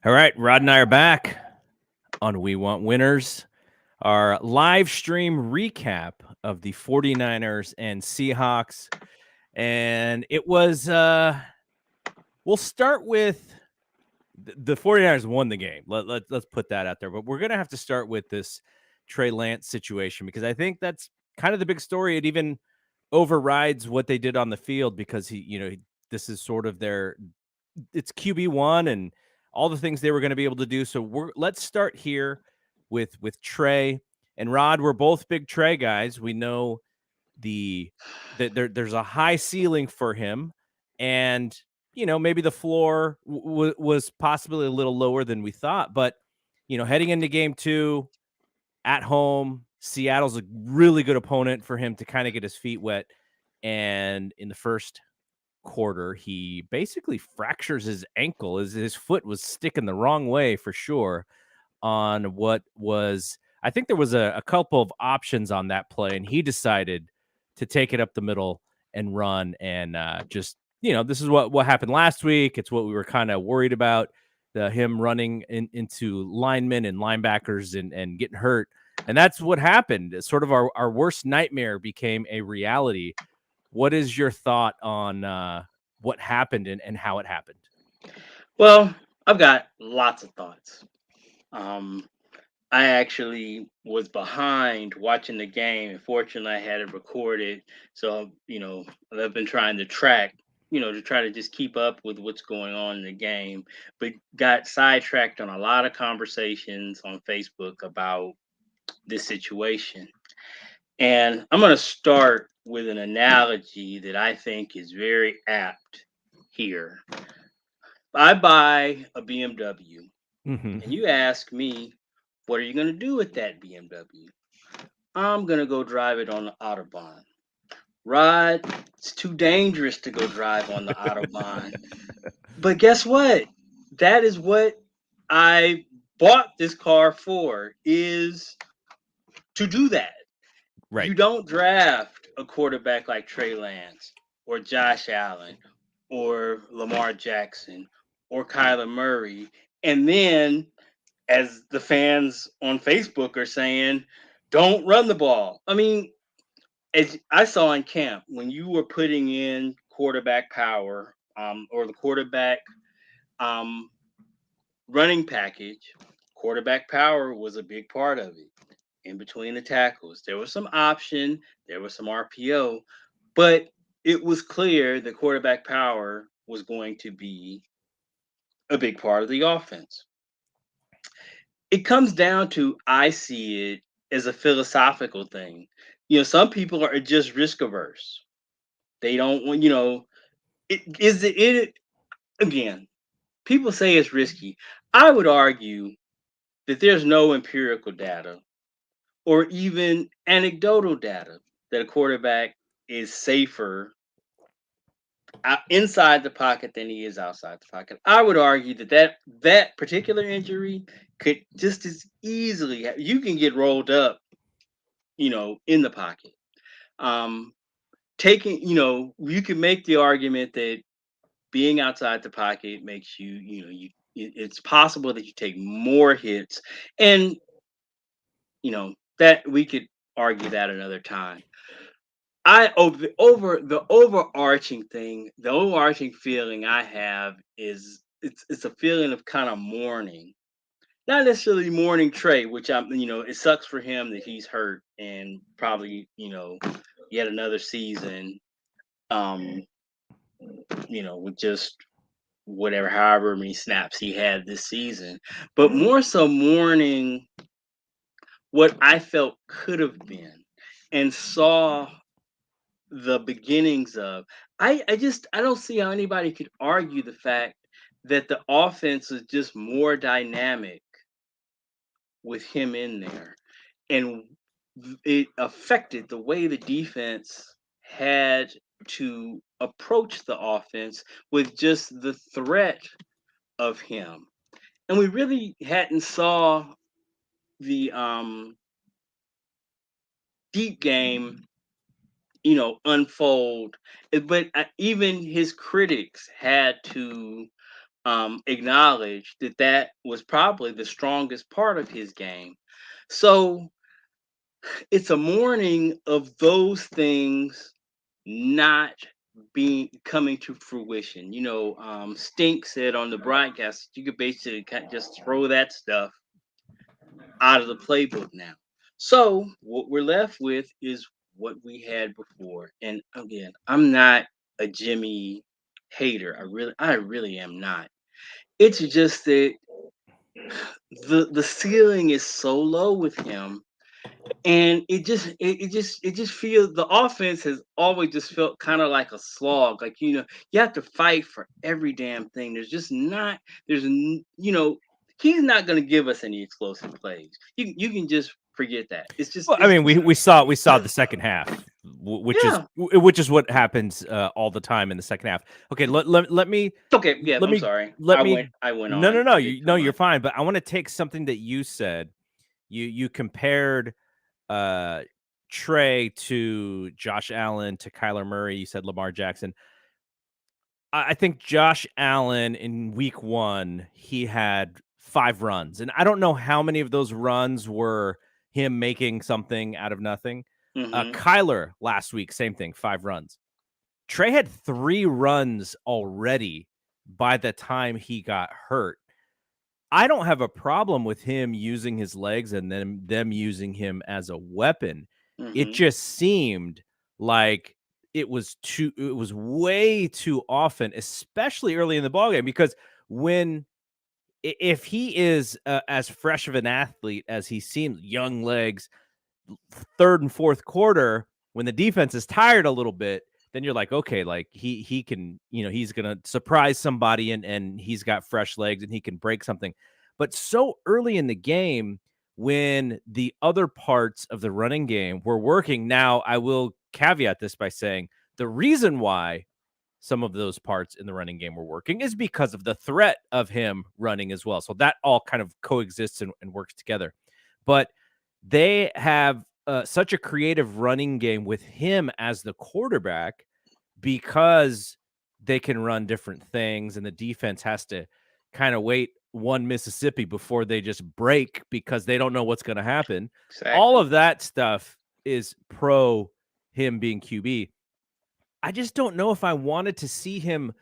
All right, Rod and I are back on We Want Winners, our live stream recap of the 49ers and Seahawks. And it was, we'll start with the 49ers won the game. Let's put that out there. But we're going to have to start with this Trey Lance situation because I think that's kind of the big story. It even overrides what they did on the field because this is sort of it's QB1 and all the things they were going to be able to do. So let's start here with Trey and Rod. We're both big Trey guys. We know that there's a high ceiling for him, and maybe the floor was possibly a little lower than we thought. But heading into game 2 at home, Seattle's a really good opponent for him to kind of get his feet wet. And in the first quarter, he basically fractures his ankle. His foot was sticking the wrong way for sure on what was, I think there was a couple of options on that play, and he decided to take it up the middle and run. And this is what happened last week. It's what we were kind of worried about, him running into linemen and linebackers and getting hurt. And that's what happened. Sort of our worst nightmare became a reality. What is your thought on what happened and how it happened? Well, I've got lots of thoughts. Um, I actually was behind watching the game, and fortunately, I had it recorded. So, I've been trying to track, to try to just keep up with what's going on in the game, but got sidetracked on a lot of conversations on Facebook about this situation. And I'm going to start with an analogy that I think is very apt here. I buy a BMW, Hmm. and you ask me, what are you going to do with that BMW? I'm going to go drive it on the Autobahn. Rod, it's too dangerous to go drive on the Autobahn. But guess what? That is what I bought this car for, is to do that. Right. You don't draft a quarterback like Trey Lance or Josh Allen or Lamar Jackson or Kyler Murray, and then, as the fans on Facebook are saying, don't run the ball. I mean, as I saw in camp, when you were putting in quarterback power, or the quarterback um, running package, quarterback power was a big part of it. In between the tackles, there was some option, there was some RPO, but it was clear that quarterback power was going to be a big part of the offense. It comes down to, I see it as a philosophical thing. Some people are just risk averse. They don't want, it again, people say it's risky. I would argue that there's no empirical data or even anecdotal data that a quarterback is safer inside the pocket than he is outside the pocket. I would argue that particular injury could just as easily you can get rolled up, in the pocket. Um, taking, you can make the argument that being outside the pocket makes you, it's possible that you take more hits, and that we could argue that another time. The overarching thing, the overarching feeling I have is it's a feeling of kind of mourning. Not necessarily mourning Trey, which it sucks for him that he's hurt and probably, yet another season, um, with just whatever, however many snaps he had this season, but more so mourning what I felt could have been and saw the beginnings of. I don't see how anybody could argue the fact that the offense is just more dynamic with him in there, and it affected the way the defense had to approach the offense with just the threat of him. And we really hadn't saw the deep game, unfold. But even his critics had to acknowledged that that was probably the strongest part of his game. So it's a mourning of those things not being coming to fruition. Stink said on the broadcast, you could basically just throw that stuff out of the playbook now. So what we're left with is what we had before. And again, I'm not a Jimmy hater. I really am not. It's just that the ceiling is so low with him, and it just feels the offense has always just felt kind of like a slog. Like, you have to fight for every damn thing. There's just not there's n- you know he's not going to give us any explosive plays. You can just forget that. It's just Well, I it's mean, just we saw the second half, yeah. which is what happens all the time in the second half. Okay, let me Okay, yeah, let I'm me sorry. let me. I went No, on no, a no. bit You too no, you're much. fine. But I want to take something that you said. You compared uh Trey to Josh Allen to Kyler Murray. You said Lamar Jackson. I think Josh Allen in week 1, he had 5 runs, and I don't know how many of those runs were him making something out of nothing. Hmm. Kyler last week, same thing, 5 runs. Trey had 3 runs already by the time he got hurt. I don't have a problem with him using his legs and then them using him as a weapon. It Hmm. just seemed like it was way too often, especially early in the ballgame, because when if he is as fresh of an athlete as he seems, young legs, third and fourth quarter, when the defense is tired a little bit, then you're like, okay, like he can, he's gonna surprise somebody and he's got fresh legs and he can break something. But so early in the game, when the other parts of the running game were working, now I will caveat this by saying the reason why some of those parts in the running game were working is because of the threat of him running as well. So that all kind of coexists and works together. But they have such a creative running game with him as the quarterback because they can run different things, and the defense has to kind of wait one Mississippi before they just break because they don't know what's going to happen. All Exactly. of that stuff is pro him being QB. I just don't know if I wanted to see him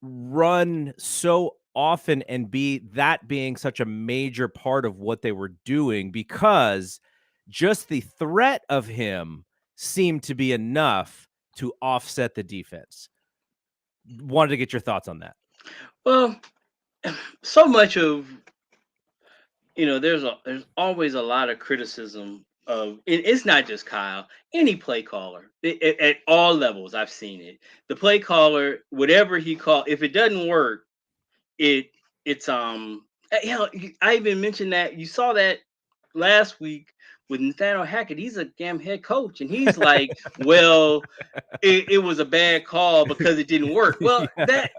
run so often and be that being such a major part of what they were doing, because just the threat of him seemed to be enough to offset the defense. Wanted to get your thoughts on that. Well, so much of there's always a lot of criticism of it's not just Kyle, any play caller at all levels. I've seen it. The play caller, whatever he call, if it doesn't work, it it's I even mentioned that you saw that last week with Nathaniel Hackett. He's a damn head coach, and he's like, well, it was a bad call because it didn't work. Well, Yeah. that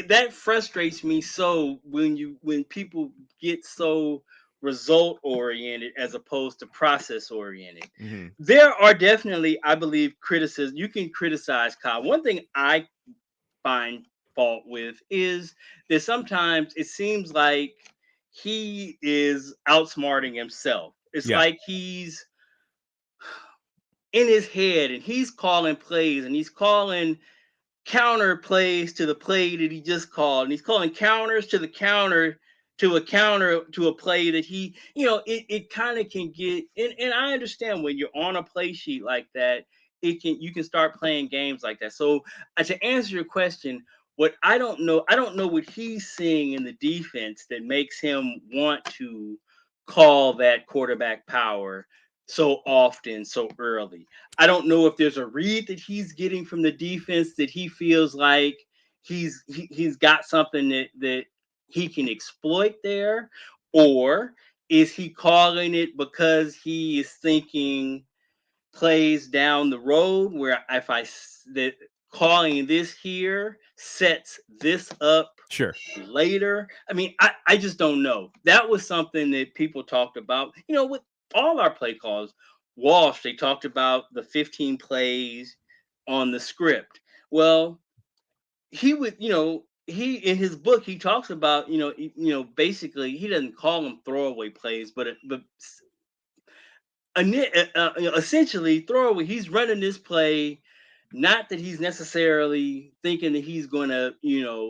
that frustrates me so when people get so result oriented as opposed to process oriented. Mhm. There are definitely, I believe, criticism. You can criticize Kyle. One thing I find fault with is that sometimes it seems like he is outsmarting himself. It's Yeah, like he's in his head and he's calling plays and he's calling counter plays to the play that he just called, and he's calling counters to the counter to a play that it kind of can get. And I understand when you're on a play sheet like that, you can start playing games like that. So to answer your question, what I don't know what he's seeing in the defense that makes him want to call that quarterback power so often, so early. I don't know if there's a read that he's getting from the defense that he feels like he's got something that he can exploit there, or is he calling it because he is thinking plays down the road where if that calling this here sets this up sure. later. I mean, I just don't know. That was something that people talked about, with all our play calls. Walsh, they talked about the 15 plays on the script. Well, he would, he in his book he talks about, basically he doesn't call them throwaway plays, essentially throwaway. He's running this play, not that he's necessarily thinking that he's going to,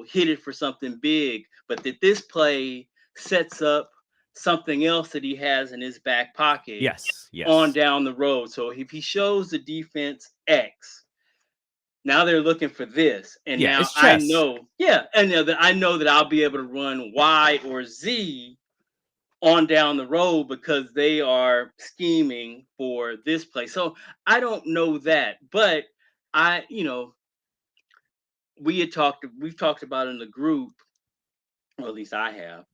hit it for something big, but that this play sets up something else that he has in his back pocket Yes, on yes. down the road. So if he shows the defense X, now they're looking for this, and Yeah, now it's I chess. know, yeah, and that I know that I'll be able to run Y or Z on down the road because they are scheming for this play. So I don't know that, but I, we've talked about in the group, or at least I have,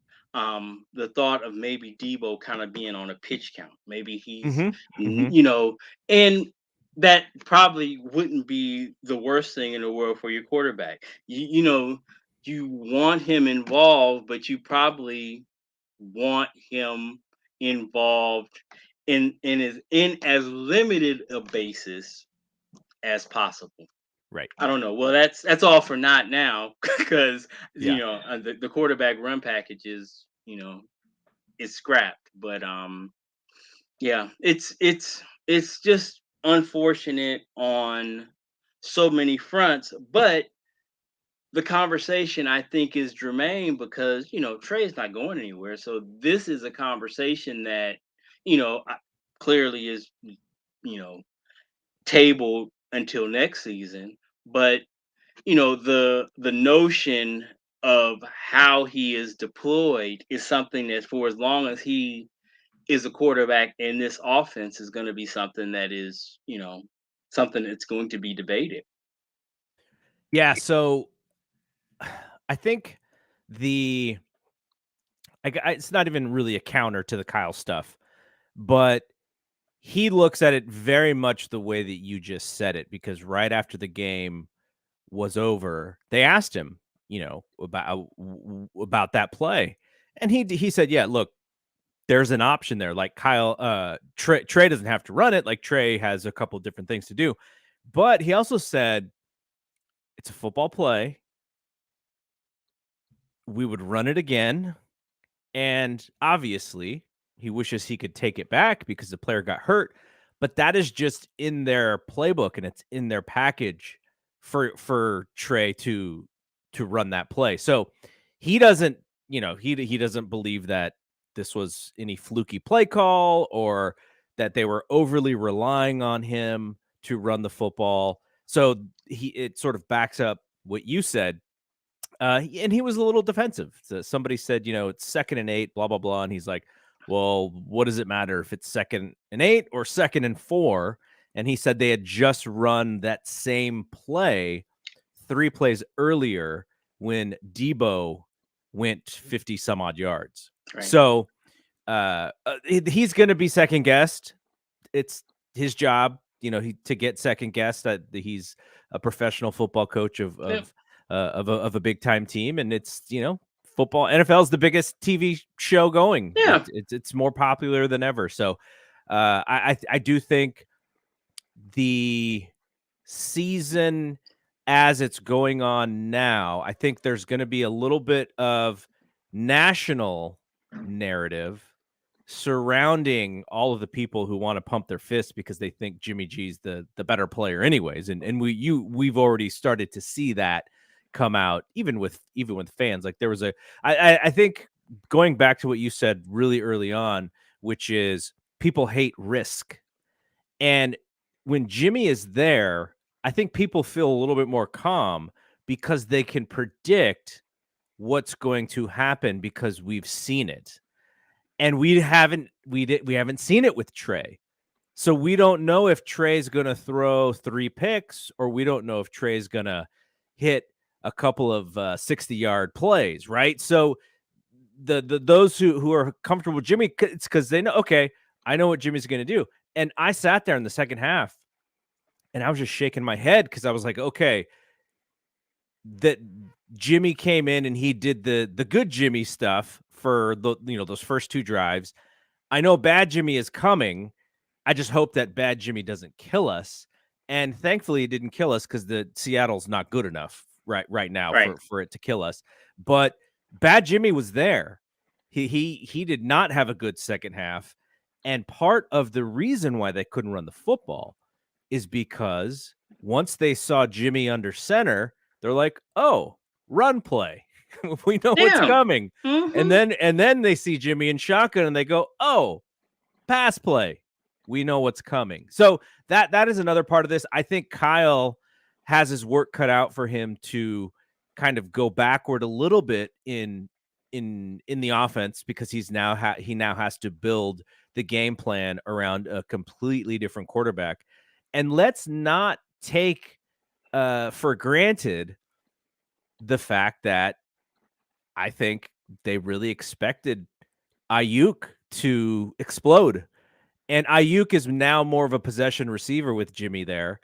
the thought of maybe Debo kind of being on a pitch count. Maybe he's, Mhm, mhm. and that probably wouldn't be the worst thing in the world for your quarterback. You want him involved, but you probably want him involved in as limited a basis as possible. Right. I don't know. Well, that's all for not now because Yeah. the quarterback run package is scrapped. But yeah, it's just unfortunate on so many fronts. But the conversation I think is germane because Trey's not going anywhere. So this is a conversation that clearly is you know tabled until next season. But the notion of how he is deployed is something that for as long as he is a quarterback in this offense is going to be something that is something that's going to be debated. Yeah, so I think the it's not even really a counter to the Kyle stuff, but he looks at it very much the way that you just said it, because right after the game was over, they asked him, about that play, and he said, "Yeah, look, there's an option there. Like Kyle, Trey doesn't have to run it. Like Trey has a couple different things to do, but he also said it's a football play. We would run it again." And obviously, he wishes he could take it back because the player got hurt, but that is just in their playbook and it's in their package for Trey to run that play. So he doesn't, he doesn't believe that this was any fluky play call or that they were overly relying on him to run the football. So it sort of backs up what you said, and he was a little defensive. So somebody said, it's 2nd and 8, blah, blah, blah. And he's like, well, what does it matter if it's 2nd and 8 or 2nd and 4? And he said they had just run that same play 3 plays earlier when Debo went 50 some odd yards. Right. So he's going to be second guessed. It's his job, to get second guessed. That he's a professional football coach Yeah. of a big time team, and it's football. NFL is the biggest TV show going. Yeah. It's more popular than ever. So I do think the season as it's going on now, I think there's going to be a little bit of national narrative surrounding all of the people who want to pump their fists because they think Jimmy G's the better player anyways. And we've already started to see that come out even with fans. Like there was I think going back to what you said really early on, which is people hate risk. And when Jimmy is there, I think people feel a little bit more calm because they can predict what's going to happen because we've seen it. And we haven't seen it with Trey. So we don't know if Trey's going to throw 3 picks, or we don't know if Trey's going to hit a couple of 60-yard plays, right? So the those who are comfortable with Jimmy, it's because they know, okay, I know what Jimmy's going to do. And I sat there in the second half and I was just shaking my head because I was like, okay, that Jimmy came in and he did the good Jimmy stuff for those first 2 drives. I know bad Jimmy is coming. I just hope that bad Jimmy doesn't kill us. And thankfully, it didn't kill us because the Seattle's not good enough right now Right. for it to kill us. But bad Jimmy was there. He did not have a good second half. And part of the reason why they couldn't run the football is because once they saw Jimmy under center, they're like, "Oh, run play. We know what's Yeah. coming." And Mm-hmm. then they see Jimmy in shotgun and they go, "Oh, pass play. We know what's coming." So that is another part of this. I think Kyle has his work cut out for him to kind of go backward a little bit in the offense because he now has to build the game plan around a completely different quarterback. And let's not take for granted the fact that I think they really expected Ayuk to explode. And Ayuk is now more of a possession receiver with Jimmy there.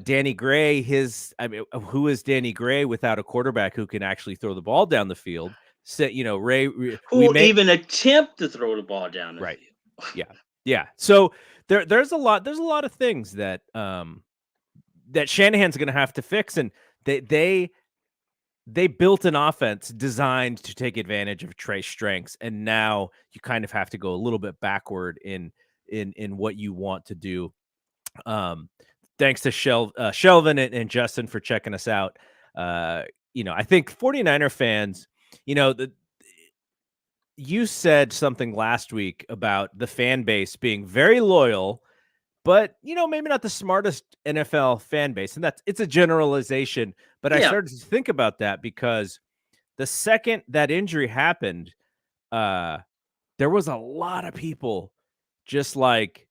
Danny Gray, who is Danny Gray without a quarterback who can actually throw the ball down the field? So, Who we will may even attempt to throw the ball down the right, field? yeah, yeah. So there's a lot of things that that Shanahan's going to have to fix, and they they they built an offense designed to take advantage of Trey's strengths, and now you kind of have to go a little bit backward in what you want to do. Um, Thanks to Shelvin and Justin for checking us out. I think 49er fans, the you said something last week about the fan base being very loyal, but maybe not the smartest NFL fan base. And it's a generalization, but I Yeah. started to think about that because the second that injury happened, uh, there was a lot of people just like,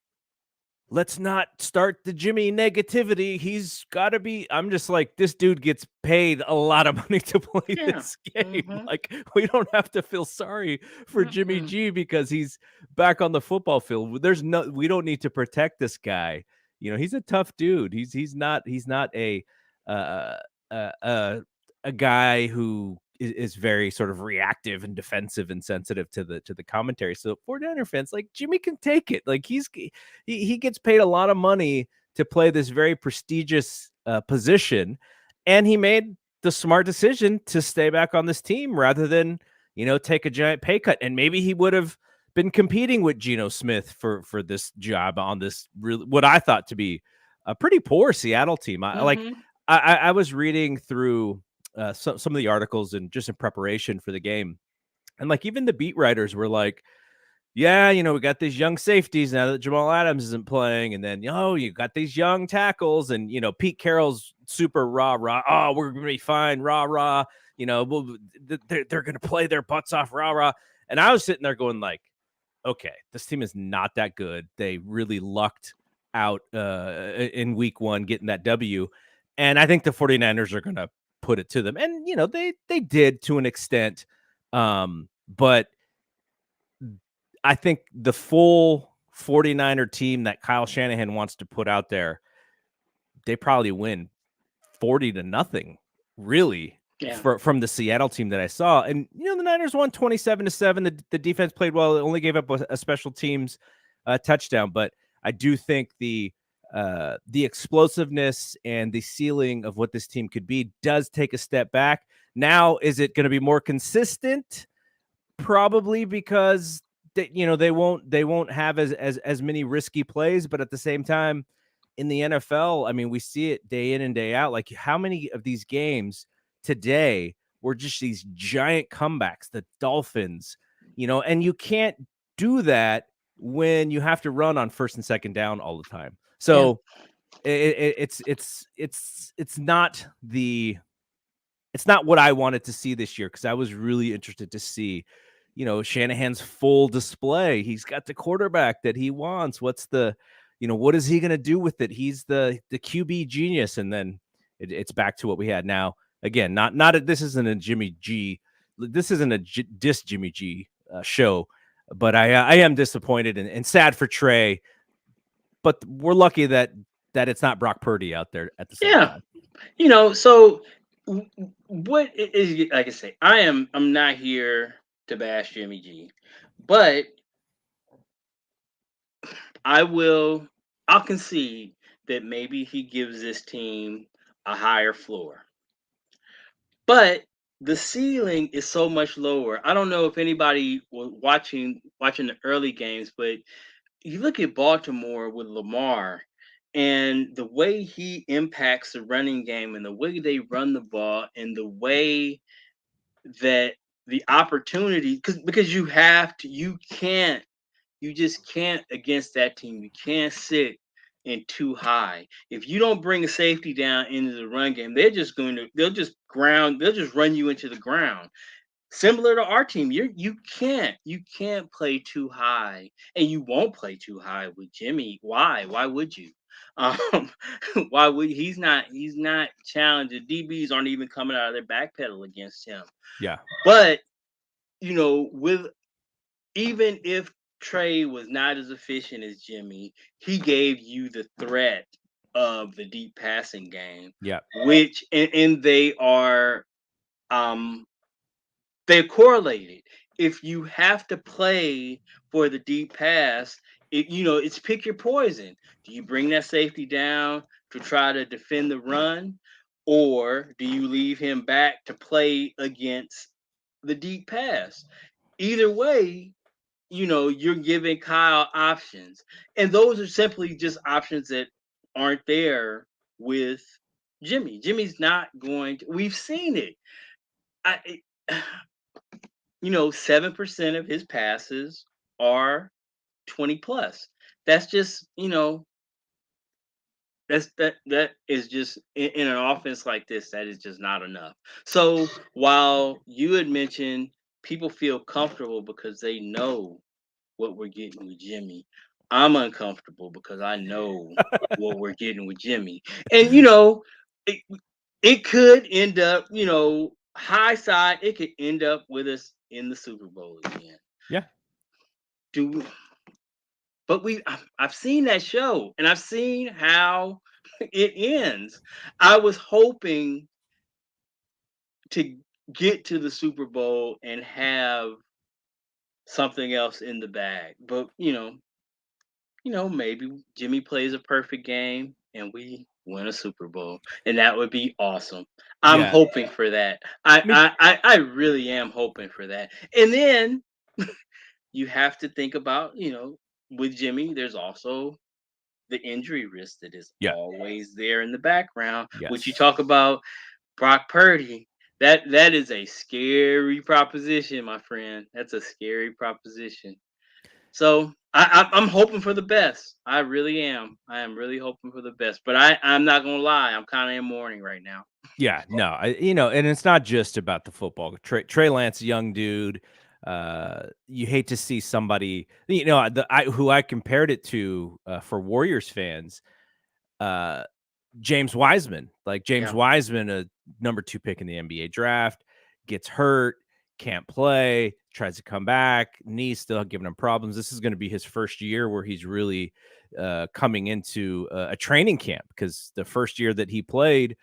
let's not start the Jimmy negativity. He's got to be. I'm just like, this dude gets paid a lot of money to play Yeah. this game. Mm-hmm. Like, we don't have to feel sorry for Jimmy Mm-mm. G because he's back on the football field. We don't need to protect this guy. He's a tough dude. He's not uh, uh, uh, a guy who is very sort of reactive and defensive and sensitive to the commentary. So 49er fans, like, Jimmy can take it. Like, he gets paid a lot of money to play this very prestigious position, and he made the smart decision to stay back on this team rather than take a giant pay cut. And maybe he would have been competing with Geno Smith for this job on this really what I thought to be a pretty poor Seattle team. Mm-hmm. I was reading through some of the articles and just in preparation for the game, and like even the beat writers were like, yeah, we got these young safeties now that Jamal Adams isn't playing. And then, you got these young tackles. And, Pete Carroll's super rah, rah. Oh, we're going to be fine. Rah, rah. They're going to play their butts off. Rah, rah. And I was sitting there going like, okay, this team is not that good. They really lucked out in week one getting that W. And I think the 49ers are going to put it to them. And, they did to an extent. But I think the full 49er team that Kyle Shanahan wants to put out there, they probably win 40-0, really, Yeah. from the Seattle team that I saw. And the Niners won 27-7. The defense played well. It only gave up a special teams touchdown, but I do think the explosiveness and the ceiling of what this team could be does take a step back. Now, is it going to be more consistent? Probably because they won't have as many risky plays, but at the same time, in the NFL, I mean, we see it day in and day out. Like, how many of these games today were just these giant comebacks, the Dolphins, and you can't do that when you have to run on first and second down all the time. Yeah. So it's not it's not what I wanted to see this year because I was really interested to see, Shanahan's full display. He's got the quarterback that he wants. What is he going to do with it? He's the QB genius, and then it's back to what we had now. Again, this isn't a Jimmy G. This isn't a diss Jimmy G show, but I am disappointed and sad for Trey. But we're lucky that it's not Brock Purdy out there at the same Yeah. time. So what is, like I say, I'm not here to bash Jimmy G, but I'll concede that maybe he gives this team a higher floor. but the ceiling is so much lower. I don't know if anybody was watching the early games, but you look at Baltimore with Lamar and the way he impacts the running game and the way they run the ball and the way that the opportunity, because you just can't against that team. You can't sit in too high. If you don't bring a safety down into the run game, they'll just run you into the ground. Similar to our team, you can't play too high, and you won't play too high with Jimmy. Why? Why would you? Um, why would he's not challenged. The DBs aren't even coming out of their back pedal against him. Yeah. But with even if Trey was not as efficient as Jimmy, he gave you the threat of the deep passing game, Yeah. which and um they're correlated. If you have to play for the deep pass, it's pick your poison. Do you bring that safety down to try to defend the run, or do you leave him back to play against the deep pass? Either way, you're giving Kyle options. And those are simply just options that aren't there with Jimmy. Jimmy's not going to, we've seen it. I 7% of his passes are 20 plus. That's just, that is just in an offense like this, that is just not enough. So while you had mentioned people feel comfortable because they know what we're getting with Jimmy, I'm uncomfortable because I know what we're getting with Jimmy. And it, it could end up, high side, it could end up with us in the Super Bowl again. Yeah. Do but I've seen that show and I've seen how it ends. I was hoping to get to the Super Bowl and have something else in the bag. But maybe Jimmy plays a perfect game and we win a Super Bowl, and that would be awesome. I'm Yeah. hoping for that. I I mean, I really am hoping for that. And then you have to think about, with Jimmy, there's also the injury risk that is yeah. always there in the background. Which you Yes. talk about Brock Purdy. That is a scary proposition, my friend. That's a scary proposition. So I'm hoping for the best. I really am. I am really hoping for the best. But I'm not gonna lie. I'm kind of in mourning right now. Yeah, no, and it's not just about the football. Trey Lance, young dude. You hate to see somebody, who I compared it to for Warriors fans. Uh, James Wiseman, like James Yeah. Wiseman, a number 2 pick in the NBA draft, gets hurt, can't play, tries to come back, knees still giving him problems. This is going to be his first year where he's really coming into a training camp, because the first year that he played,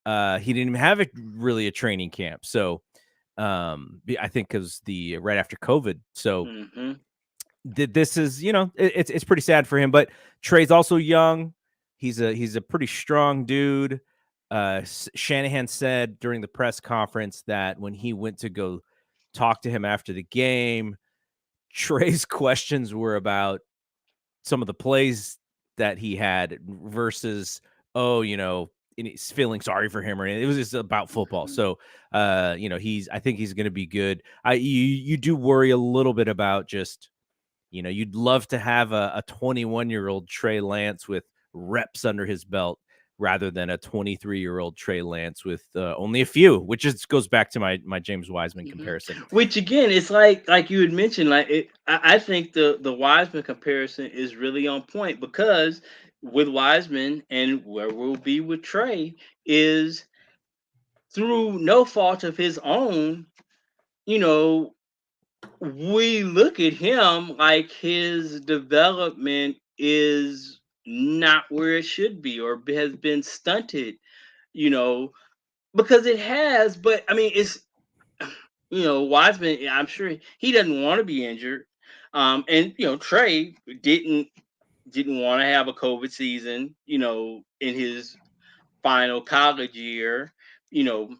he didn't even have really a training camp. So I think it was the right after COVID. So Hmm. this is, it's pretty sad for him. But Trey's also young. He's a pretty strong dude. Shanahan said during the press conference that when he went to go talk to him after the game, Trey's questions were about some of the plays that he had versus, oh, and he's feeling sorry for him, or anything. It was just about football. Hmm. So, I think he's going to be good. You do worry a little bit about just, you'd love to have a 21-year-old Trey Lance with reps under his belt rather than a 23-year-old Trey Lance with only a few, which goes back to my James Wiseman Hmm. comparison. Which again, it's like you had mentioned. I think the Wiseman comparison is really on point because with Wiseman and where we'll be with Trey is through no fault of his own. You know, we look at him like his development is not where it should be or has been stunted, you know, because it has. But I mean, it's, Wiseman, I'm sure he doesn't want to be injured. And Trey didn't want to have a COVID season, in his final college year, you know,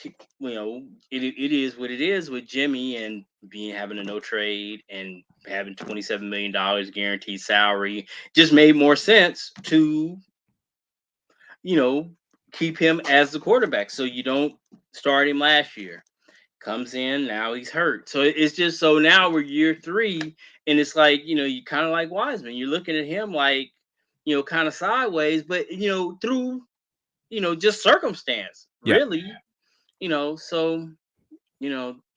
you know, it is what it is with Jimmy and being having a no trade and having $27 million guaranteed salary. Just made more sense to, you know, keep him as the quarterback so you don't start him last year. Comes in, now he's hurt. So it's just, so now we're year three, and it's like, you kind of like Wiseman. You're looking at him like, kind of sideways, but through, just circumstance, Yeah. really. So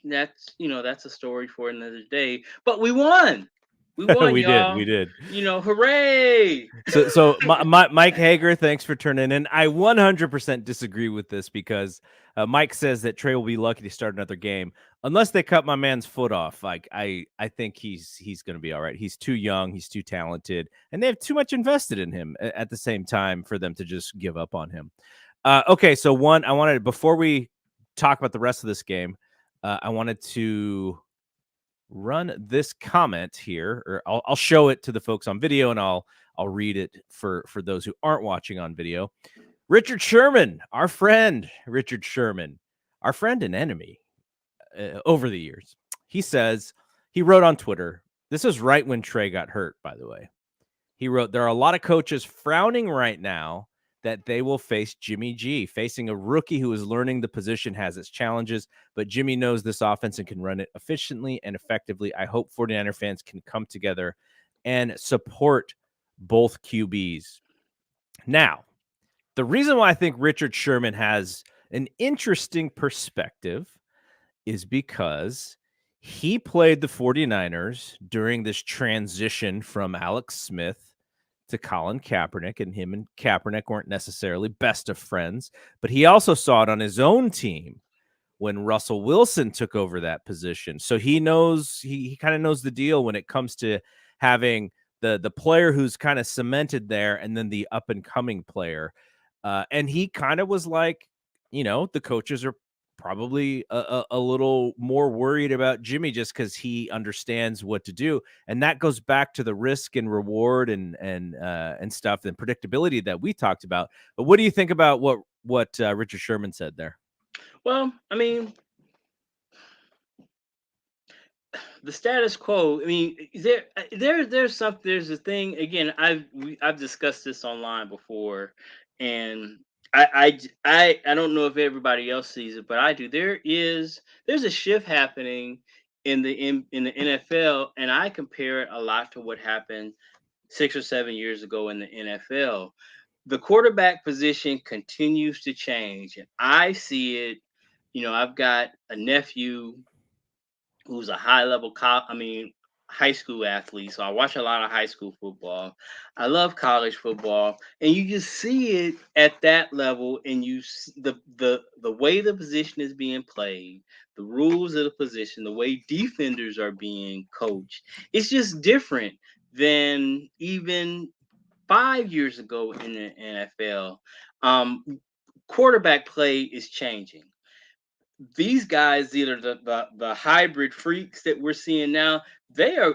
that's a story for another day. But we won. We won, We did. We y'all. did. Hooray! So Mike Hager, thanks for turning in. I 100% disagree with this because Mike says that Trey will be lucky to start another game unless they cut my man's foot off. Like I think he's going to be all right. He's too young, he's too talented, and they have too much invested in him at the same time for them to just give up on him. Okay, so I wanted, before we talk about the rest of this game, I wanted to run this comment here, or I'll show it to the folks on video, and I'll read it for those who aren't watching on video. Richard Sherman, our friend Richard Sherman, our friend and enemy over the years. He says, he wrote on Twitter, this is right when Trey got hurt, by the way. He wrote, there are a lot of coaches frowning right now that they will face Jimmy G. Facing a rookie who is learning the position has its challenges, but Jimmy knows this offense and can run it efficiently and effectively. I hope 49er fans can come together and support both QBs. Now, the reason why I think Richard Sherman has an interesting perspective is because he played the 49ers during this transition from Alex Smith to Colin Kaepernick, and him and Kaepernick weren't necessarily best of friends, but he also saw it on his own team when Russell Wilson took over that position. So he knows, he kind of knows the deal when it comes to having the player who's kind of cemented there and then the up and coming player. And he kind of was like, the coaches are probably a little more worried about Jimmy just because he understands what to do, and that goes back to the risk and reward and stuff and predictability that we talked about. But what do you think about what Richard Sherman said there? Well, I mean, the status quo. I mean, there's a thing again. I've discussed this online before, and I don't know if everybody else sees it, but I do. There's a shift happening in the NFL, and I compare it a lot to what happened 6 or 7 years ago in the NFL. The quarterback position continues to change, and I see it. I've got a nephew who's a high school athlete. So I watch a lot of high school football. I love college football, and you just see it at that level, and the way the position is being played, the rules of the position, the way defenders are being coached. It's just different than even 5 years ago in the NFL. Um, Quarterback play is changing. These guys, either the hybrid freaks that we're seeing now, they're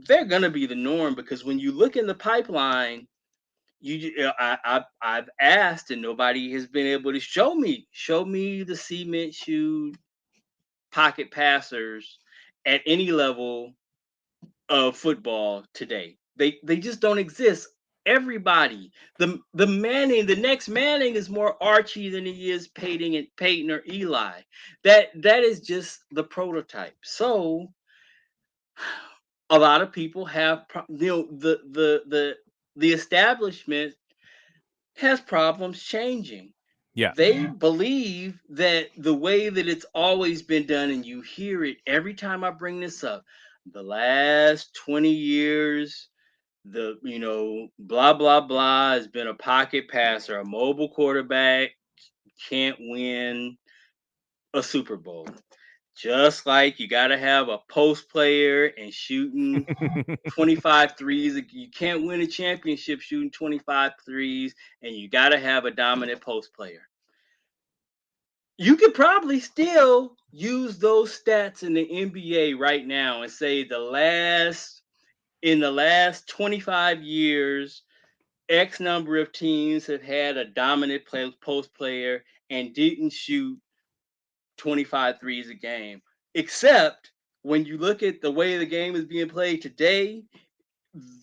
going to be the norm, because when you look in the pipeline, I've asked and nobody has been able to show me the cement shoe pocket passers at any level of football today. They just don't exist. Everybody, the next Manning is more Archie than he is Peyton or Eli. That is just the prototype. So a lot of people have the establishment has problems changing. Yeah. They believe that the way that it's always been done, and you hear it every time I bring this up, the last 20 years, blah blah blah has been a pocket passer, a mobile quarterback can't win a Super Bowl. Just like you got to have a post player and shooting 25 threes. You can't win a championship shooting 25 threes, and you got to have a dominant post player. You could probably still use those stats in the NBA right now and say in the last 25 years, X number of teams have had a dominant post player and didn't shoot 25 threes a game. Except when you look at the way the game is being played today,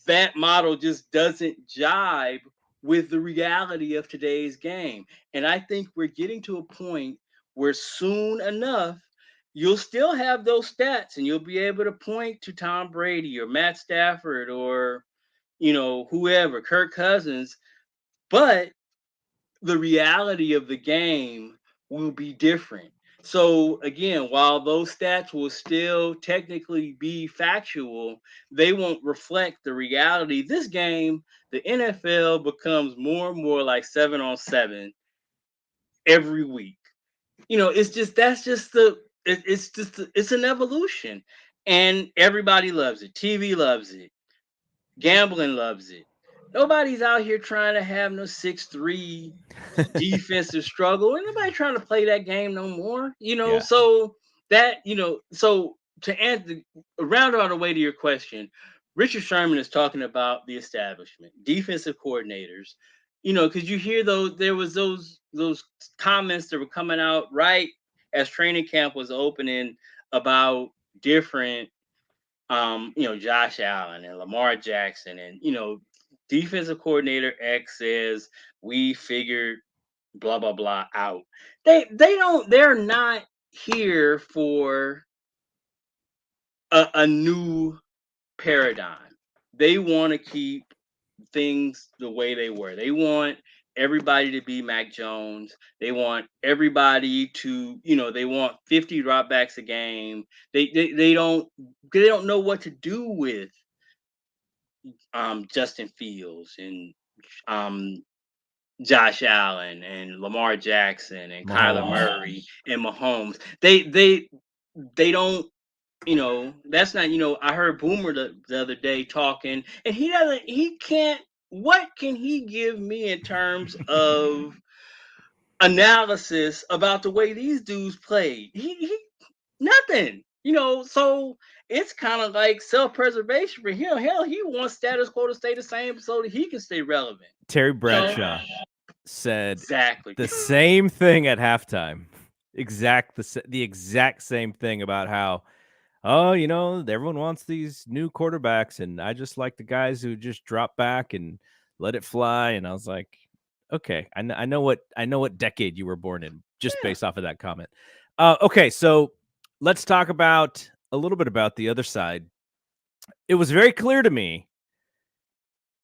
that model just doesn't jibe with the reality of today's game. And I think we're getting to a point where soon enough, you'll still have those stats and you'll be able to point to Tom Brady or Matt Stafford or, whoever, Kirk Cousins. But the reality of the game will be different. So again, while those stats will still technically be factual, they won't reflect the reality. This game, the NFL becomes more and more like 7-on-7 every week. It's just that's just it's an evolution, and everybody loves it. TV loves it. Gambling loves it. Nobody's out here trying to have no 6-3 defensive struggle. Ain't nobody trying to play that game no more. Yeah. So so to answer round away to your question, Richard Sherman is talking about the establishment, defensive coordinators. Because you hear there was those comments that were coming out right as training camp was opening about different Josh Allen and Lamar Jackson and defensive coordinator X says we figured blah blah blah out. They're not here for a new paradigm. They want to keep things the way they were. They want everybody to be Mac Jones. They want everybody to, they want 50 dropbacks a game. They don't know what to do with Justin Fields and um Josh Allen and Lamar Jackson and Kyler Mahomes. Murray and Mahomes. They don't, that's not, I heard Boomer the other day talking, and he can't, what can he give me in terms of analysis about the way these dudes played? He nothing, so it's kind of like self-preservation for him. Hell, he wants status quo to stay the same so that he can stay relevant. Terry Bradshaw said Exactly. the same thing at halftime. The exact same thing about how, everyone wants these new quarterbacks, and I just like the guys who just drop back and let it fly. And I was like, okay, I know what decade you were born in, just based off of that comment. Okay, so let's talk about a little bit about the other side. It was very clear to me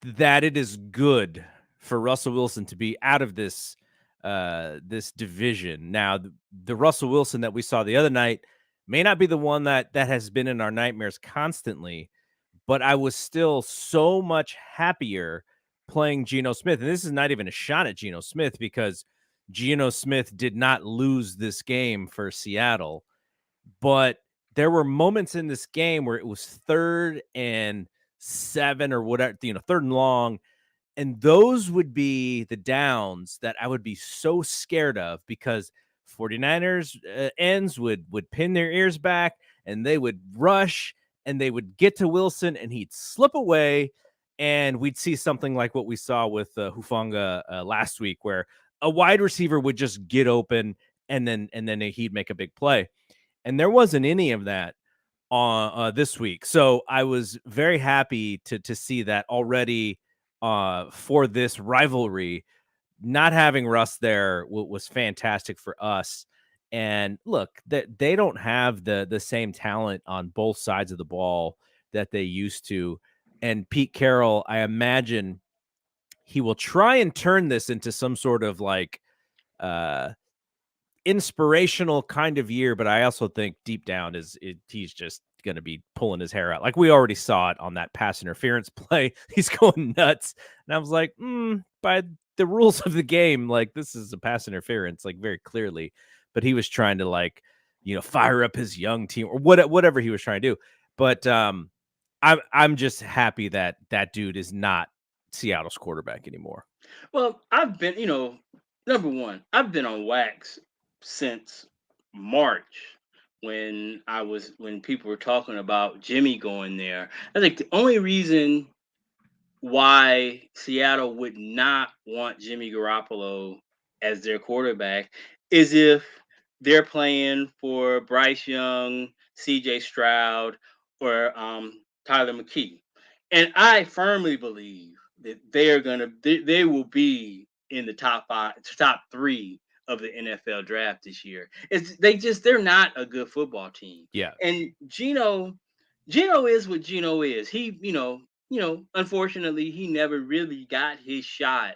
that it is good for Russell Wilson to be out of this division. Now, the Russell Wilson that we saw the other night may not be the one that has been in our nightmares constantly, but I was still so much happier playing Geno Smith. And this is not even a shot at Geno Smith, because Geno Smith did not lose this game for Seattle. But there were moments in this game where it was 3rd and 7 or whatever, third and long. And those would be the downs that I would be so scared of, because 49ers ends would pin their ears back and they would rush and they would get to Wilson and he'd slip away. And we'd see something like what we saw with Hufanga last week, where a wide receiver would just get open and then he'd make a big play. And there wasn't any of that on this week. So I was very happy to see that already for this rivalry. Not having Russ there was fantastic for us. And look, they don't have the same talent on both sides of the ball that they used to. And Pete Carroll, I imagine he will try and turn this into some sort of like inspirational kind of year, but I also think deep down he's just going to be pulling his hair out. Like we already saw it on that pass interference play. He's going nuts. And I was like, by the rules of the game, like this is a pass interference, like very clearly. But he was trying to like, fire up his young team or whatever he was trying to do. But I'm just happy that dude is not Seattle's quarterback anymore. Well, I've been, number one, I've been on wax since March when people were talking about Jimmy going there. I think the only reason why Seattle would not want Jimmy Garoppolo as their quarterback is if they're playing for Bryce Young, C.J. Stroud, or Tyler McKee, and I firmly believe that they will be in the top five, top three of the NFL draft this year. They're not a good football team, Yeah. and Gino is what Gino is. He unfortunately he never really got his shot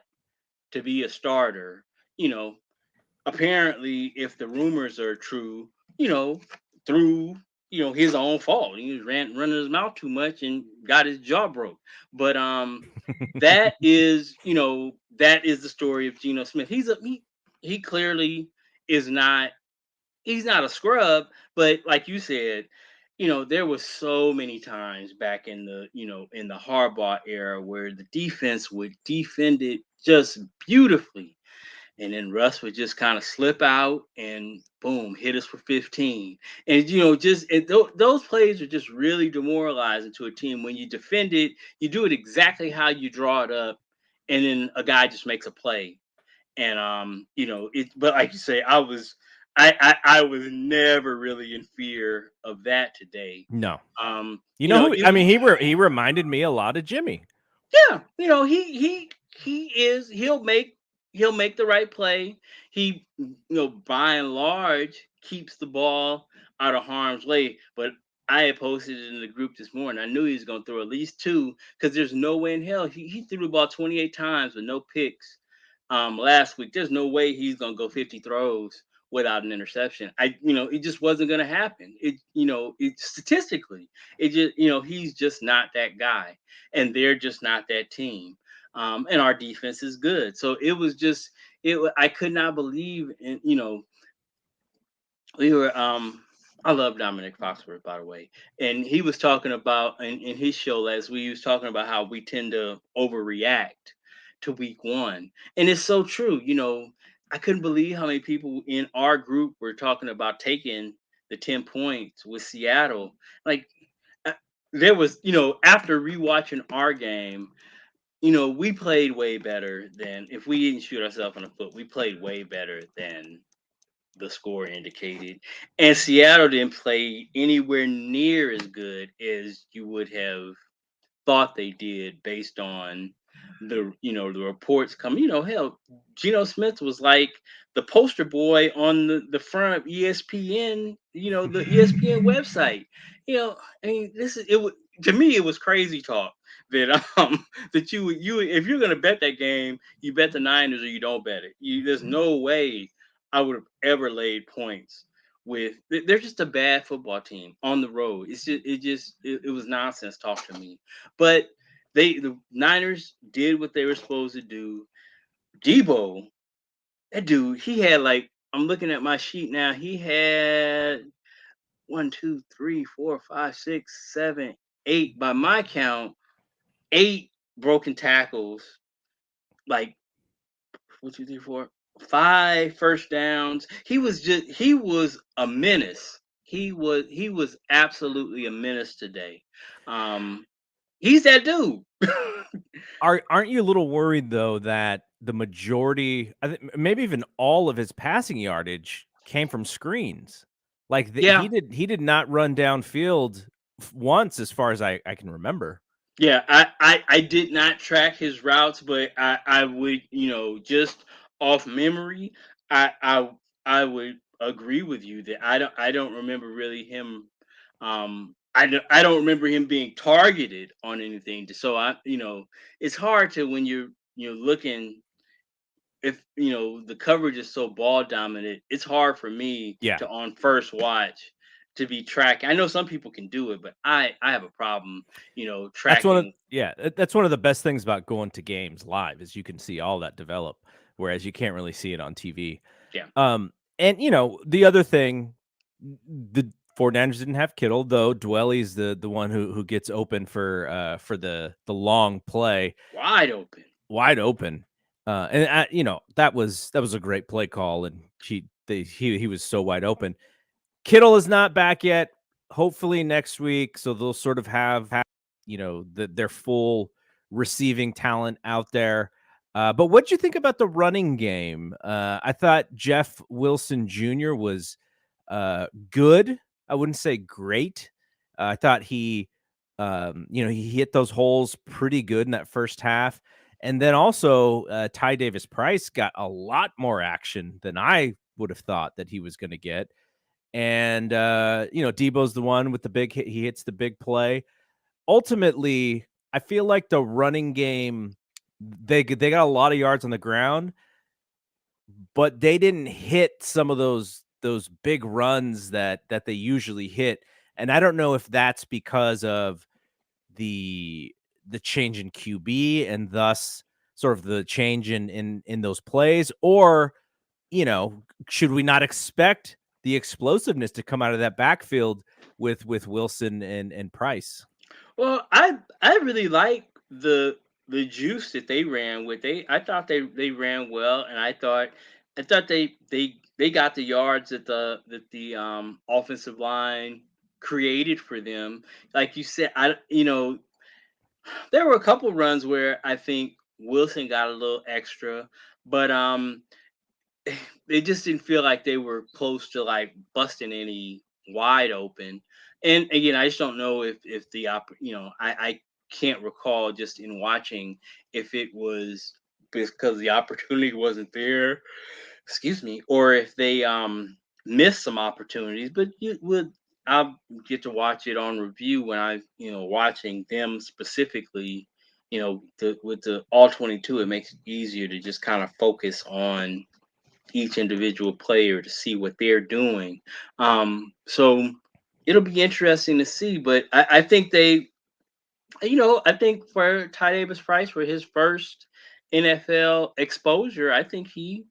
to be a starter. You know, apparently, if the rumors are true, you know, through his own fault, he was running his mouth too much and got his jaw broke. But that is the story of Geno Smith. He clearly is not he's not a scrub, but like you said, there was so many times back in the Harbaugh era where the defense would defend it just beautifully, and then Russ would just kind of slip out and boom, hit us for 15. And those plays are just really demoralizing to a team. When you defend it, you do it exactly how you draw it up, and then a guy just makes a play. And it. But like you say, I was never really in fear of that today. No. Um, You you know know, who? it I was mean, he reminded me a lot of Jimmy. Yeah, he is he'll make the right play. He by and large keeps the ball out of harm's way. But I had posted it in the group this morning. I knew he was going to throw at least two because there's no way in hell he threw the ball 28 times with no picks last week. There's no way he's going to go 50 throws without an interception. It just wasn't going to happen. It statistically, he's just not that guy, and they're just not that team. And our defense is good. So it was just I could not believe, and we were I love Dominic Foxworth, by the way, and he was talking about in his show last week. He was talking about how we tend to overreact to week one, and it's so true. I couldn't believe how many people in our group were talking about taking the 10 points with Seattle. Like uh, there was, after rewatching our game, we played way better than if we didn't shoot ourselves in the foot. We played way better than the score indicated. And Seattle didn't play anywhere near as good as you would have thought they did based on the reports coming. Hell, Geno Smith was like the poster boy on the front of ESPN, the ESPN website. I mean, to me it was crazy talk that that you if you're gonna bet that game, you bet the Niners or you don't bet it. There's no way I would have ever laid points with. They're just a bad football team on the road. It was nonsense talk to me. But the Niners did what they were supposed to do. Debo, that dude, he had like, I'm looking at my sheet now. He had one, two, three, four, five, six, seven, eight. By my count, eight broken tackles. Like 1, 2, 3, 4, 5 first downs. He was a menace. He was absolutely a menace today. Um, he's that dude. Aren't you a little worried though that the majority, I think maybe even all of his passing yardage came from screens? Like Yeah, he did not run downfield once, as far as I can remember. yeah. I did not track his routes, but I would, just off memory, I I I would agree with you that I don't remember really him. I don't remember him being targeted on anything. So it's hard to, when you're looking, if the coverage is so ball dominant, it's hard for me Yeah. to, on first watch, to be tracking. I know some people can do it, but I have a problem, tracking. That's one of the best things about going to games live is you can see all that develop, whereas you can't really see it on TV. Yeah. And the other thing, the 49ers didn't have Kittle, though Dwelly's the one who gets open for the long play, Wide open. wide open. And that was a great play call, and he was so wide open. Kittle is not back yet. Hopefully next week, so they'll sort of have their full receiving talent out there. But what'd you think about the running game? I thought Jeff Wilson Jr. was good. I wouldn't say great. I thought he hit those holes pretty good in that first half. And then also, Ty Davis Price got a lot more action than I would have thought that he was going to get. And Debo's the one with the big hit. He hits the big play. Ultimately, I feel like the running game, they got a lot of yards on the ground, but they didn't hit some of those big runs that they usually hit. And I don't know if that's because of the change in QB and thus sort of the change in those plays, or should we not expect the explosiveness to come out of that backfield with Wilson and Price? Well, I really like the juice that they ran with. I thought they ran well, and I thought they got the yards that the offensive line created for them. Like you said, there were a couple runs where I think Wilson got a little extra, but they just didn't feel like they were close to like busting any wide open. And again, I just don't know if I can't recall just in watching if it was because the opportunity wasn't there, excuse me, or if they missed some opportunities. But I'll get to watch it on review when watching them specifically. With the all 22, it makes it easier to just kind of focus on each individual player to see what they're doing. So it'll be interesting to see. But I think I think for Ty Davis Price for his first NFL exposure, I think he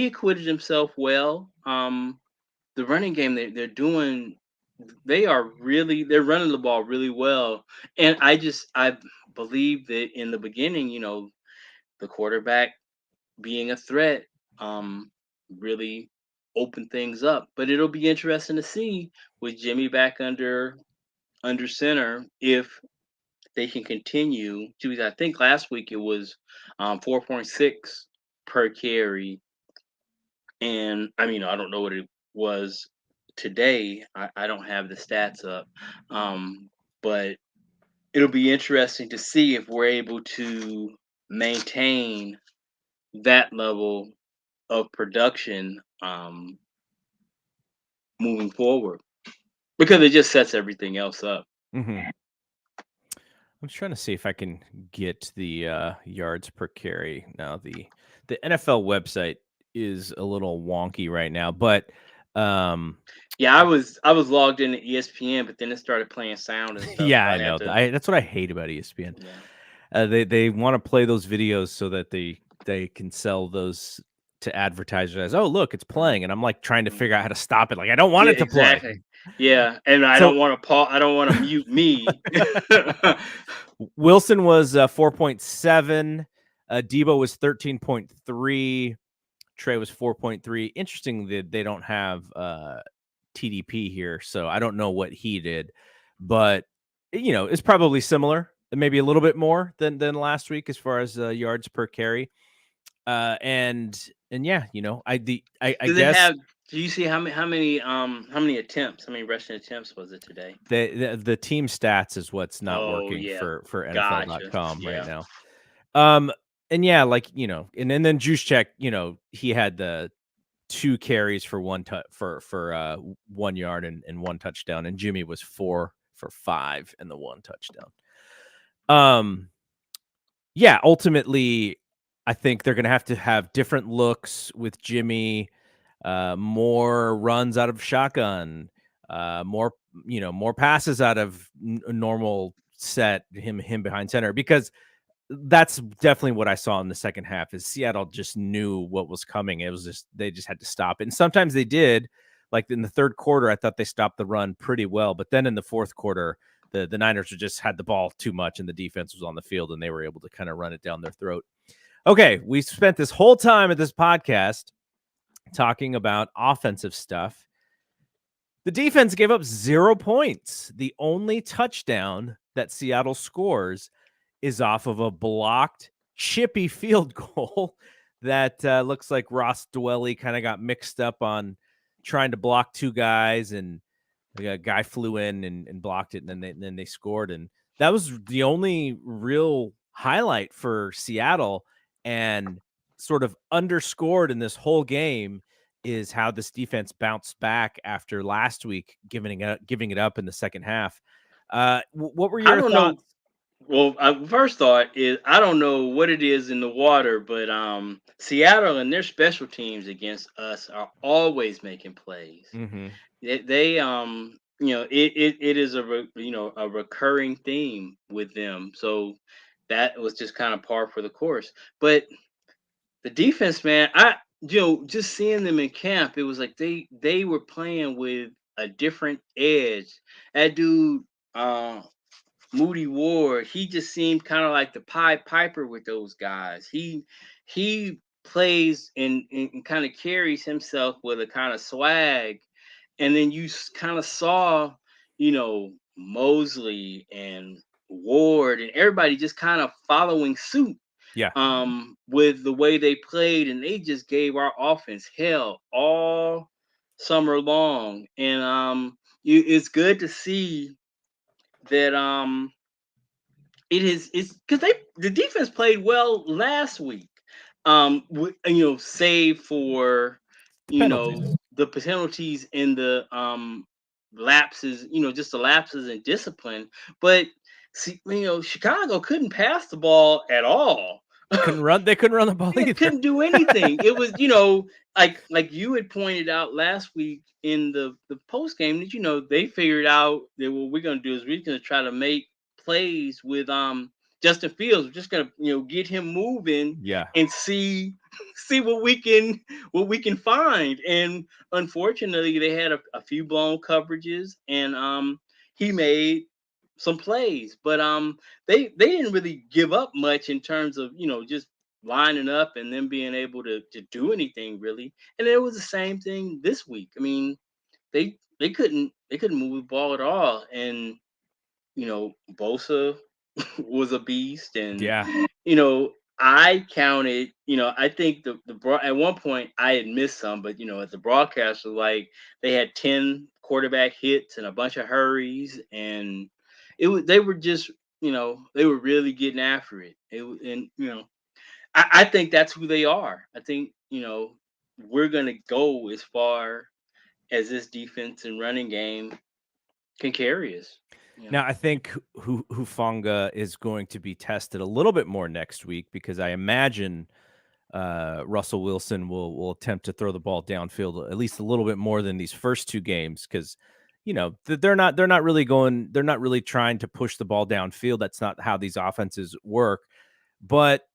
acquitted himself well. The running game they're doing, they're running the ball really well, and I believe that in the beginning, the quarterback being a threat really open things up. But it'll be interesting to see with Jimmy back under center if they can continue to. I think last week it was 4.6 per carry, and I mean I don't know what it was today. I don't have the stats up, but it'll be interesting to see if we're able to maintain that level of production moving forward because it just sets everything else up. Mm-hmm. I'm trying to see if I can get the yards per carry. Now the NFL website is a little wonky right now, but Yeah, I was logged in to ESPN, but then it started playing sound and stuff, yeah, so I I had know. to. That's what I hate about ESPN. Yeah, They want to play those videos so that they can sell those to advertisers as, oh look, it's playing, and I'm like trying to mhm. figure out how to stop it. Like I don't want Yeah, it to play. exactly. Yeah, and I So don't want to pause. I don't want to mute me. Wilson was 4.7. Debo was 13.3. Trey was 4.3. Interesting that they don't have TDP here, so I don't know what he did, but it's probably similar, maybe a little bit more than last week as far as yards per carry. And yeah, I Does it guess have? Do you see how many attempts? How many rushing attempts was it today? the team stats is what's not Oh working yeah, for gotcha. NFL.com right Yeah. now. And yeah, like and then Juice Check, he had the 2 carries for 1 yard and 1 touchdown, and Jimmy was 4 for 5 and the 1 touchdown. Yeah, ultimately, I think they're gonna have to have different looks with Jimmy, more runs out of shotgun, more passes out of a normal set, him behind center, because that's definitely what I saw in the second half is Seattle just knew what was coming. It was just they just had to stop it. And sometimes they did. Like in the third quarter, I thought they stopped the run pretty well. But then in the fourth quarter, the Niners just had the ball too much and the defense was on the field and they were able to kind of run it down their throat. Okay, we spent this whole time at this podcast talking about offensive stuff. The defense gave up 0 points. The only touchdown that Seattle scores is off of a blocked chippy field goal that looks like Ross Dwelly kind of got mixed up on trying to block two guys, and the guy flew in and blocked it, and then they scored. And that was the only real highlight for Seattle, and sort of underscored in this whole game is how this defense bounced back after last week, giving it up in the second half. What were I your don't know. thoughts? Well, first thought is I don't know what it is in the water, but Seattle and their special teams against us are always making plays. Hmm. It is a recurring theme with them. So that was just kind of par for the course. But the defense, man, just seeing them in camp, it was like they were playing with a different edge. That dude, uh, Moody Ward, he just seemed kind of like the Pied Piper with those guys. He plays and kind of carries himself with a kind of swag, and then you kind of saw, Mosley and Ward and everybody just kind of following suit Yeah. with the way they played, and they just gave our offense hell all summer long. And it's good to see that it's because the defense played well last week. Save for The penalties. the penalties and the lapses, just the lapses in discipline. But see, Chicago couldn't pass the ball at all. They couldn't run the ball They either. couldn't do anything. It was, like you had pointed out last week in the post game that they figured out that what we're gonna do is we're gonna try to make plays with Justin Fields. We're just gonna get him moving Yeah. and see what we can find. And unfortunately, they had a few blown coverages, and he made some plays, but they didn't really give up much in terms of just lining up and then being able to do anything really. And it was the same thing this week. I mean, they couldn't move the ball at all. And Bosa was a beast. And Yeah. I counted, I think at one point I had missed some, but at the broadcast was like they had 10 quarterback hits and a bunch of hurries, and they were just, they were really getting after it. And I think that's who they are. I think, we're gonna go as far as this defense and running game can carry us. You know. Now, I think Hufanga is going to be tested a little bit more next week, because I imagine Russell Wilson will attempt to throw the ball downfield at least a little bit more than these first two games, because they're not really trying to push the ball downfield. That's not how these offenses work. But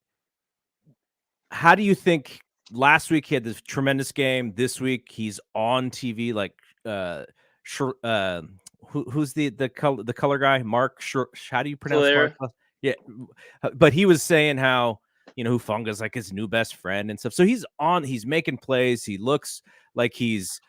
how do you think last week he had this tremendous game? This week he's on TV like sure, who's the color guy? Mark how do you pronounce Mark? Claire, Yeah, but he was saying how Hufanga's like his new best friend and stuff. So he's making plays. He looks like he's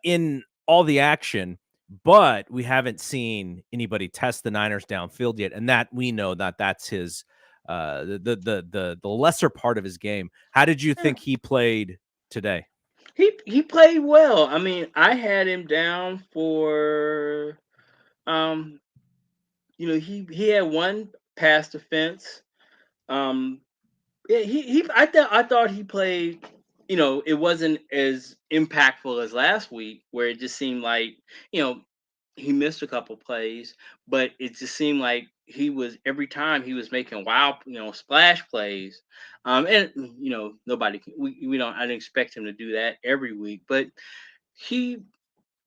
in all the action, but we haven't seen anybody test the Niners downfield yet, and that we know that that's his the lesser part of his game. How did you yeah, think he played today? he played well. I mean, I had him down for um he had one pass defense. Um, yeah, I thought he played. It wasn't as impactful as last week, where it just seemed like you know he missed a couple plays, but it just seemed like he was every time he was making wild, splash plays. And nobody we don't I didn't expect him to do that every week, but he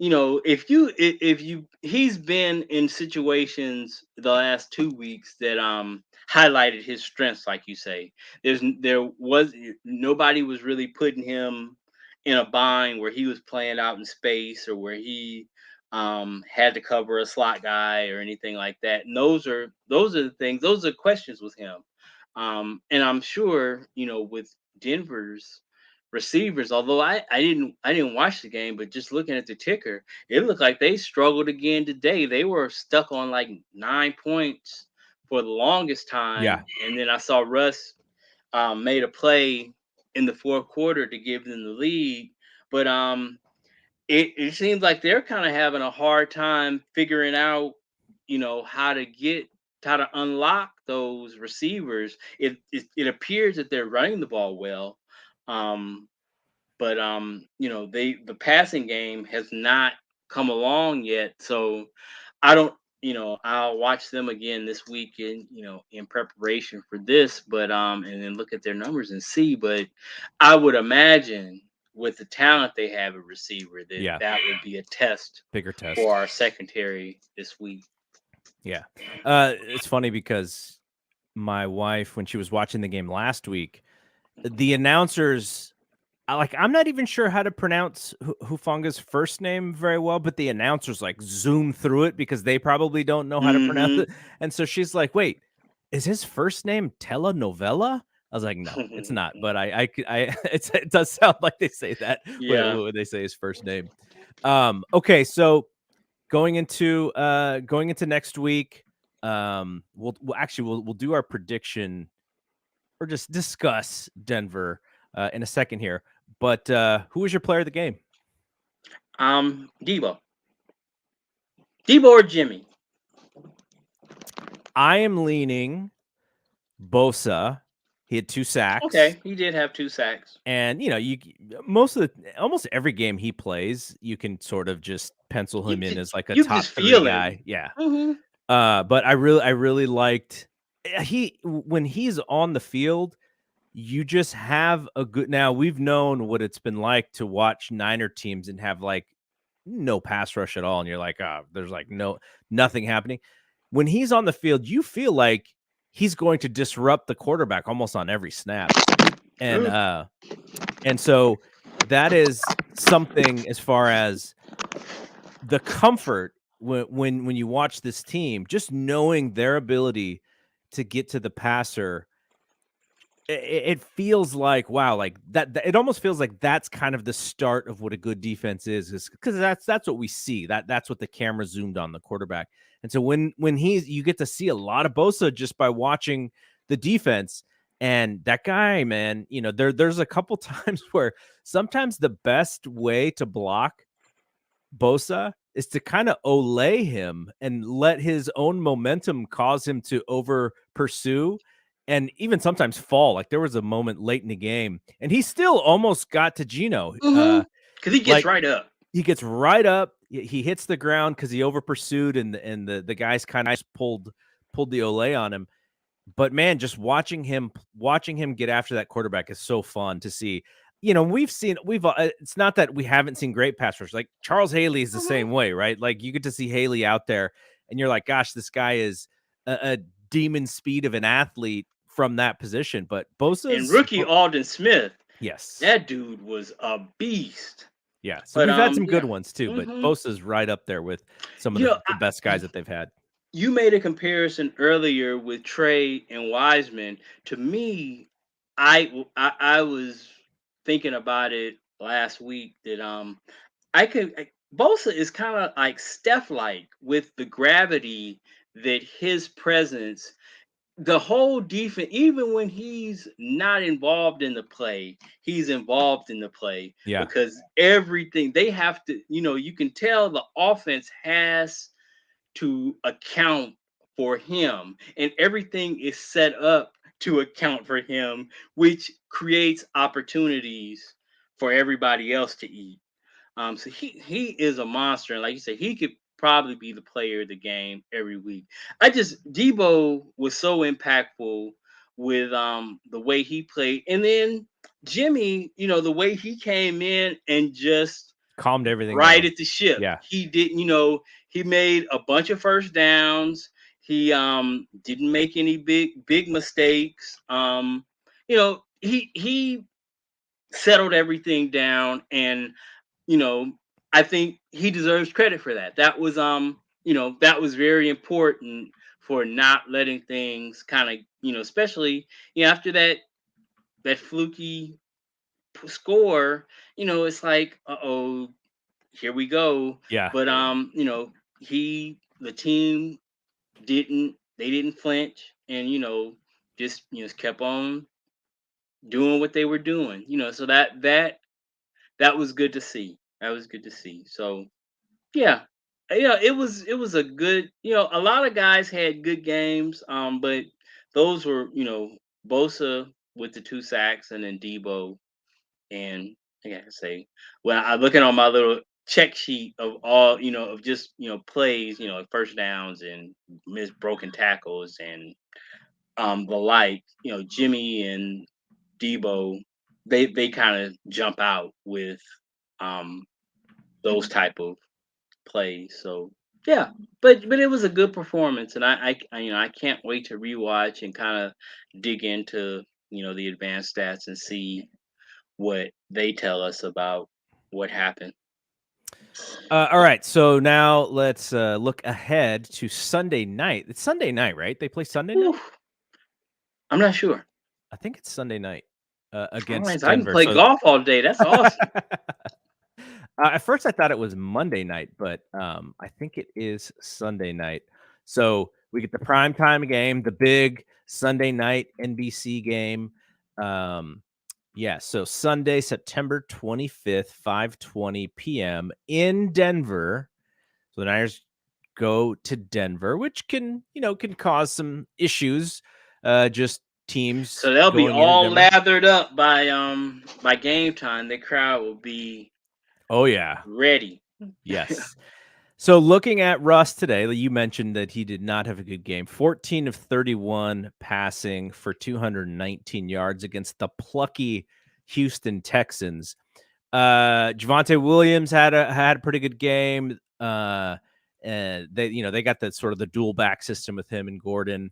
if you he's been in situations the last 2 weeks that highlighted his strengths, like you say. Nobody was really putting him in a bind where he was playing out in space, or where he had to cover a slot guy or anything like that. And those are the things, those are questions with him. And I'm sure, with Denver's receivers, although I didn't watch the game, but just looking at the ticker, it looked like they struggled again today. They were stuck on like 9 points for the longest time, Yeah. and then I saw Russ. made a play in the fourth quarter to give them the lead. But it seems like they're kind of having a hard time figuring out, how to unlock those receivers. It appears that they're running the ball well, um, but the passing game has not come along yet. So I don't, I'll watch them again this weekend, in preparation for this, but and then look at their numbers and see. But I would imagine with the talent they have at receiver that Yeah, that would be a test bigger for test. our secondary this week. Yeah. It's funny because my wife, when she was watching the game last week, the announcers, I'm not even sure how to pronounce Hufanga's first name very well, but the announcers like zoom through it because they probably don't know how to pronounce Mm-hmm. it. And so she's like, "Wait, is his first name telenovela?" I was like, "No, it's not." But it does sound like they say that Yeah. when they say his first name. Okay, so going into next week, we'll do our prediction or just discuss Denver in a second here. But who was your player of the game? Debo. Debo or Jimmy. I am leaning Bosa. He had 2 sacks. Okay, he did have 2 sacks. And almost every game he plays, you can sort of just pencil him in as like a You just top 3 feel it. guy. Yeah. Hmm. But I really liked when he's on the field, you just have a good now we've known what it's been like to watch Niner teams and have like no pass rush at all, and you're like, "Ah, there's like nothing happening." When he's on the field, you feel like he's going to disrupt the quarterback almost on every snap. And True. uh and so that is something as far as the comfort when you watch this team, just knowing their ability to get to the passer, it feels like, wow, like it almost feels like that's kind of the start of what a good defense is because that's what we see. That's what the camera zoomed on the quarterback. And so when you get to see a lot of Bosa just by watching the defense. And that guy, man, there's a couple times where sometimes the best way to block Bosa is to kind of olay him and let his own momentum cause him to over pursue and even sometimes fall. Like there was a moment late in the game, and he still almost got to Gino. Hmm. Because he gets Like right up. he gets right up, he hits the ground because he over pursued, and the guys kind of pulled the olay on him. But man, just watching him get after that quarterback is so fun to see. We've it's not that we haven't seen great pass rush. Like Charles Haley is the Hmm. same way, right? Like you get to see Haley out there and you're like, gosh, this guy is a demon speed of an athlete from that position. But And rookie Alden Smith, yes. that dude was a beast. Yeah. So But we've had some good yeah. ones too, but Hmm. Bosa's right up there with some of You know, the best guys that they've had. you made a comparison earlier with Trey and Wiseman. To me, I was thinking about it last week that Bosa is kind of like Steph like with the gravity that his presence, the whole defense, even when he's not involved in the play, he's involved in the play Yeah. because everything they have to, you can tell the offense has to account for him, and everything is set up to account for him, which creates opportunities for everybody else to eat. So he is a monster, and like you said, he could probably be the player of the game every week. Debo was so impactful with the way he played, and then Jimmy, the way he came in and just Calmed everything down. righted the ship. Yeah. He didn't, he made a bunch of first downs. He didn't make any big mistakes. He settled everything down, and you know, I think he deserves credit for that. That was very important for not letting things kind of, especially, after that fluky score, it's like, uh-oh, here we go. Yeah. But the team didn't flinch, and just kept on doing what they were doing. So that was good to see. That was good to see. So yeah, yeah, it was a good. A lot of guys had good games, but those were Bosa with the 2 sacks, and then Debo. And I gotta say, when I looking on my little check sheet of all, of just plays, like first downs and missed broken tackles and the like, Jimmy and Debo, they kind of jump out with um those type of plays. So yeah, but it was a good performance, and I can't wait to rewatch and kind of dig into the advanced stats and see what they tell us about what happened. All right, so now let's look ahead to Sunday night. It's Sunday night, right? They play Sunday Whew, night. I'm not sure. I think it's Sunday night All right, against so I can Denver. play So golf all day. That's awesome. at first I thought it was Monday night, but I think it is Sunday night. So we get the prime time game, the big Sunday night NBC game. Um, yeah, so Sunday, September 25th, 5:20 p.m. in Denver. So the Niners go to Denver, which can cause some issues. Just So teams they'll be going into all Denver. lathered up by game time. The crowd will be Oh yeah, ready. yes. So looking at Russ today, like you mentioned that he did not have a good game. 14 of 31 passing for 219 yards against the plucky Houston Texans. Javonte Williams had a pretty good game. And they got that sort of the dual back system with him and Gordon.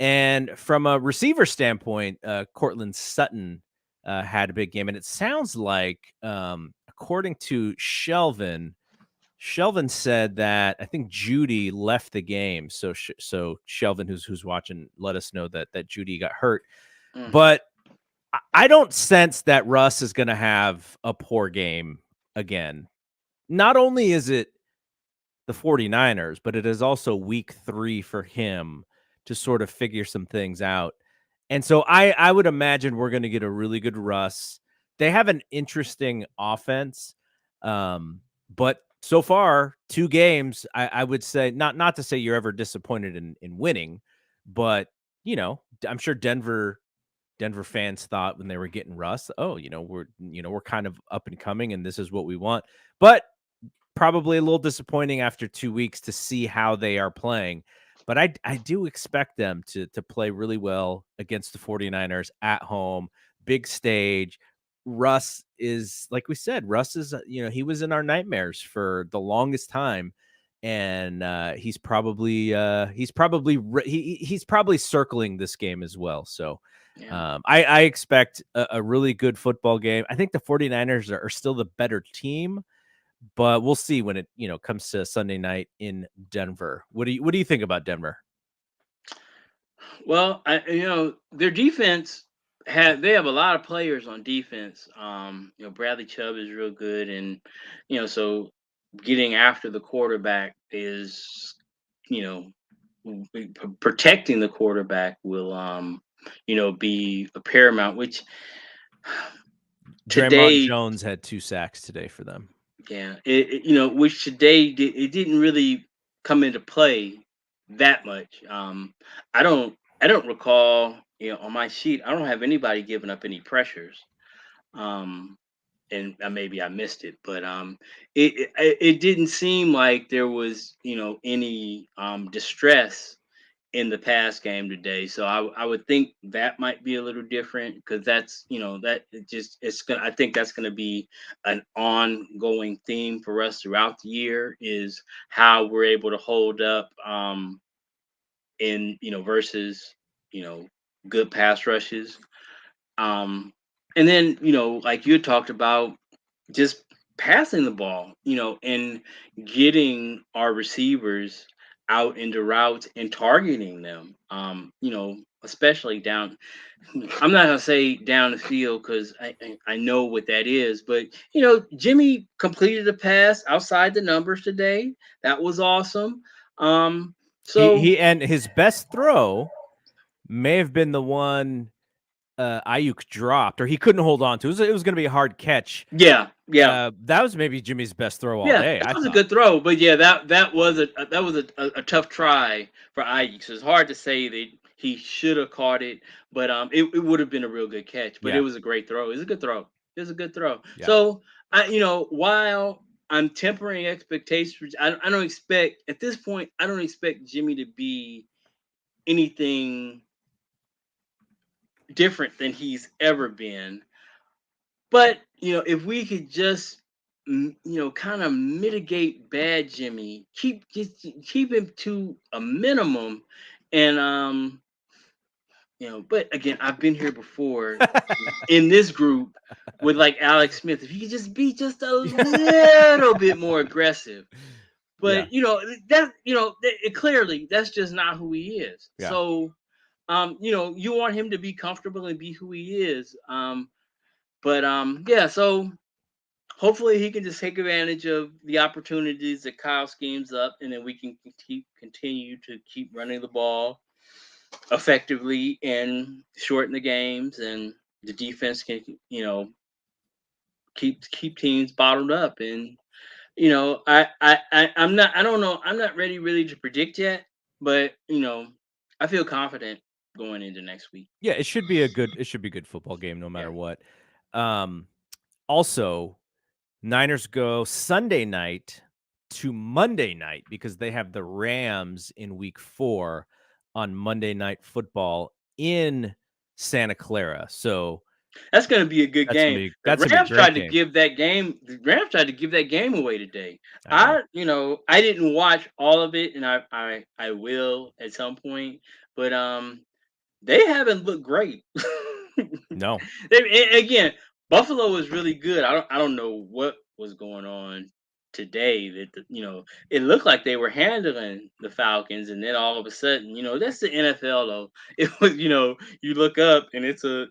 And from a receiver standpoint, Cortland Sutton had a big game, and it sounds like, according to Shelvin said that I think Judy left the game. So Shelvin, who's watching, let us know that Judy got hurt. Mhm. But I don't sense that Russ is going to have a poor game again. Not only is it the 49ers, but it is also week 3 for him to sort of figure some things out. And so I would imagine we're going to get a really good Russ. They have an interesting offense. But so far, 2 games, I would say, not to say you're ever disappointed in winning, but I'm sure Denver fans thought when they were getting Russ, oh, we're kind of up and coming and this is what we want. But probably a little disappointing after 2 weeks to see how they are playing. But I do expect them to play really well against the 49ers at home, big stage. Russ is, like we said, Russ is, he was in our nightmares for the longest time. And he's probably circling this game as well. So Yeah. I expect a really good football game. I think the 49ers are still the better team, but we'll see when it, comes to Sunday night in Denver. What do you think about Denver? Well, their defense they have a lot of players on defense. Bradley Chubb is real good, and so getting after the quarterback is, you know, protecting the quarterback will be a paramount. Which Draymond today, Jones had 2 sacks today for them. yeah, which today it didn't really come into play that much. I don't recall, on my sheet. I don't have anybody giving up any pressures. Um, and maybe I missed it, but it didn't seem like there was any distress in the pass game today. So I would think that might be a little different, because that's that it just it's gonna I think that's gonna be an ongoing theme for us throughout the year, is how we're able to hold up in versus you know good pass rushes. Um and then like you had talked about, just passing the ball, and getting our receivers out into routes and targeting them. Especially down. I'm not gonna say down the field, because I know what that is, but Jimmy completed a pass outside the numbers today. That was awesome. He So he and his best throw may have been the one Ayuk dropped, or he couldn't hold on to. It was going to be a hard catch. Yeah, yeah. That was maybe Jimmy's best throw all Yeah, day, that I was a thought. good throw, but yeah, that was a tough try for Ayuk. So it's hard to say that he should have caught it, but it would have been a real good catch. But it Yeah, was a great throw. It was a good throw. It was a good throw. yeah. So while I'm tempering expectations, I don't expect at this point. I don't expect Jimmy to be anything different than he's ever been. But if we could just kind of mitigate bad Jimmy, keep him to a minimum, and But again, I've been here before in this group with like Alex Smith. If you could just be just a little bit more aggressive, Yeah, but clearly that's just not who he is. yeah. So, you want him to be comfortable and be who he is. Yeah. So hopefully he can just take advantage of the opportunities that Kyle schemes up, and then we can continue to keep running the ball effectively and shorten the games, and the defense can keep teams bottled up. And I don't know, I'm not ready really to predict yet, but I feel confident going into next week. Yeah, it should be a good football game no Yeah, matter what. Um, Also, Niners go Sunday night to Monday night because they have the Rams in week 4 on Monday Night Football in Santa Clara. So that's going to be a good game. The that's gonna be a Rams great tried to game. give that game. The Rams tried to give that game away today. I know. I didn't watch all of it, and I will at some point. But they haven't looked great. No. Again, Buffalo was really good. I don't know what was going on today that it looked like they were handling the Falcons, and then all of a sudden, that's the NFL though. It was you look up and it's the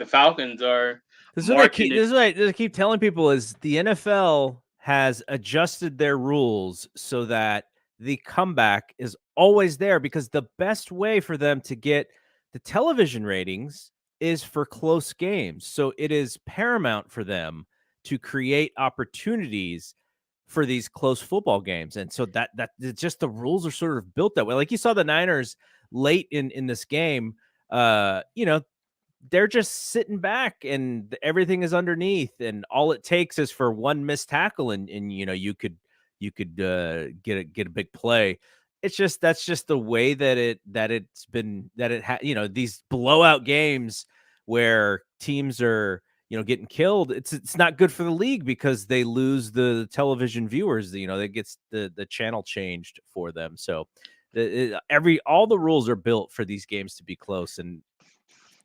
Falcons are marching it. This is what I keep telling people is the NFL has adjusted their rules so that the comeback is always there because the best way for them to get the television ratings is for close games. So it is paramount for them to create opportunities for these close football games. And so that it's just the rules are sort of built that way. Like you saw the Niners late in this game, they're just sitting back and everything is underneath, and all it takes is for one missed tackle, and get a big play. It's just that's just the way that these blowout games where teams are getting killed. It's not good for the league because they lose the television viewers. That gets the channel changed for them. So all the rules are built for these games to be close, and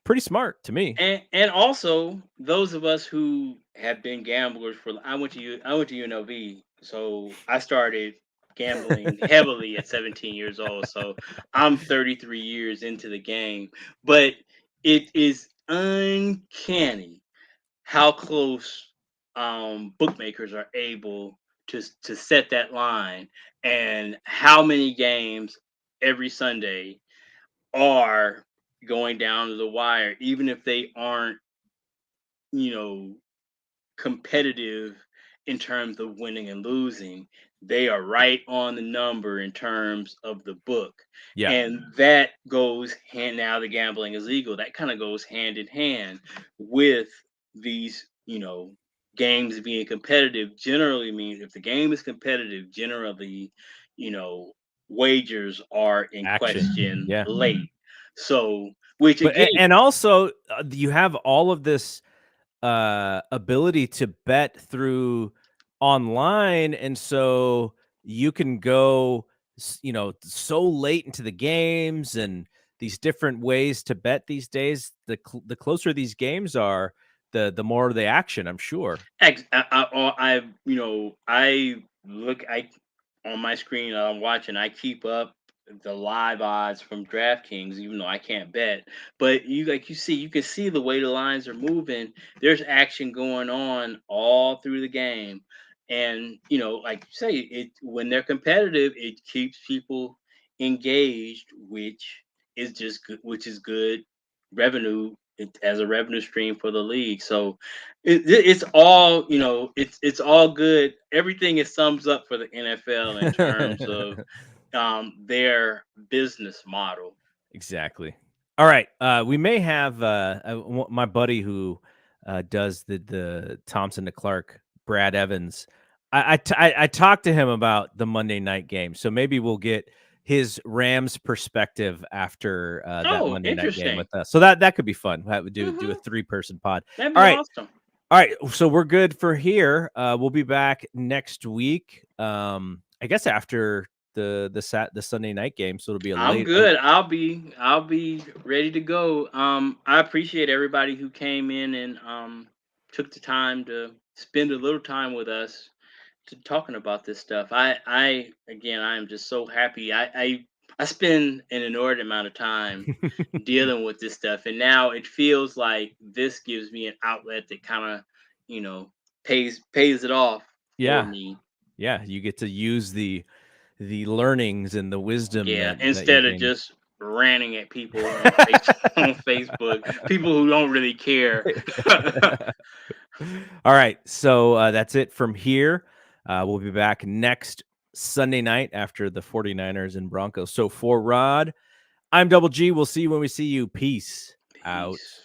pretty smart to me. And also those of us who have been gamblers for I went to UNLV, so I started gambling heavily at 17 years old. So I'm 33 years into the game, but it is uncanny how close bookmakers are able to set that line, and how many games every Sunday are going down to the wire, even if they aren't, you know, competitive in terms of winning and losing. They are right on the number in terms of the book. Yeah, And that goes hand now the gambling is legal. That kind of goes hand in hand with these, games being competitive generally means if the game is competitive, generally, you know, wagers are in action. question Yeah. late. So, which But again, and also you have all of this ability to bet through online, and so you can go so late into the games, and these different ways to bet these days. The closer these games are, the more the action, I'm sure. I look I on my screen. I'm watching. I keep up the live odds from DraftKings, even though I can't bet. But you can see the way the lines are moving. There's action going on all through the game, and like you say, it when they're competitive, it keeps people engaged, which is just good. Which is good revenue as a revenue stream for the league. So it's all, it's all good. Everything is thumbs up for the NFL in terms of their business model. Exactly. All right. We may have my buddy who does the Thompson to Clark, Brad Evans. I talked to him about the Monday night game, so maybe we'll get his Rams perspective after that Oh, Monday night game interesting. with us. So that could be fun. Would do a Hmm. 3-person pod. That'd All be right. awesome. All right, so we're good for here. We'll be back next week. I guess after the Sunday night game, so it'll be a I'm late. good. I'll be ready to go. I appreciate everybody who came in and took the time to spend a little time with us to talking about this stuff. I again, I am just so happy. I spend an inordinate amount of time dealing with this stuff, and now it feels like this gives me an outlet that kind of, you know, pays it off for Yeah, me. yeah, you get to use the learnings and the wisdom Yeah, that you instead of gain. just ranting at people on on Facebook, people who don't really care. All right, so that's it from here. We'll be back next Sunday night after the 49ers and Broncos. So for Rod, I'm Double G. We'll see you when we see you. Peace out. Peace.